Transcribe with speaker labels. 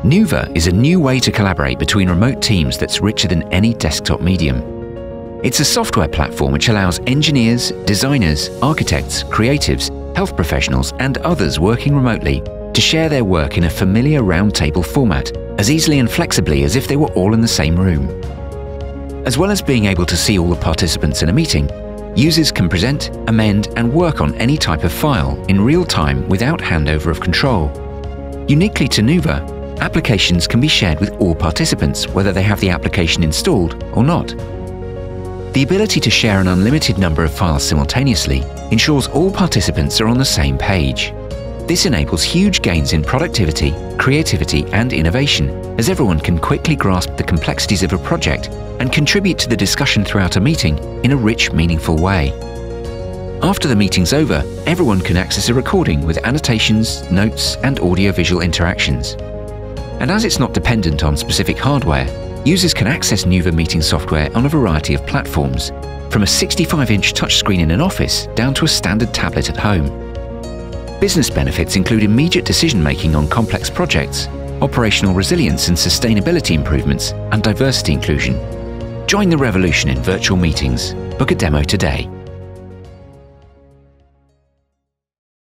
Speaker 1: nuVa is a new way to collaborate between remote teams that's richer than any desktop medium. It's a software platform which allows engineers, designers, architects, creatives, health professionals, and others working remotely to share their work in a familiar roundtable format, as easily and flexibly as if they were all in the same room. As well as being able to see all the participants in a meeting, users can present, amend, and work on any type of file in real time without handover of control. Uniquely to nuVa, applications can be shared with all participants, whether they have the application installed or not. The ability to share an unlimited number of files simultaneously ensures all participants are on the same page. This enables huge gains in productivity, creativity, and innovation, as everyone can quickly grasp the complexities of a project and contribute to the discussion throughout a meeting in a rich, meaningful way. After the meeting's over, everyone can access a recording with annotations, notes, and audio-visual interactions. And as it's not dependent on specific hardware, users can access nuVa meeting software on a variety of platforms, from a 65-inch touchscreen in an office down to a standard tablet at home. Business benefits include immediate decision-making on complex projects, operational resilience and sustainability improvements, and diversity inclusion. Join the revolution in virtual meetings. Book a demo today.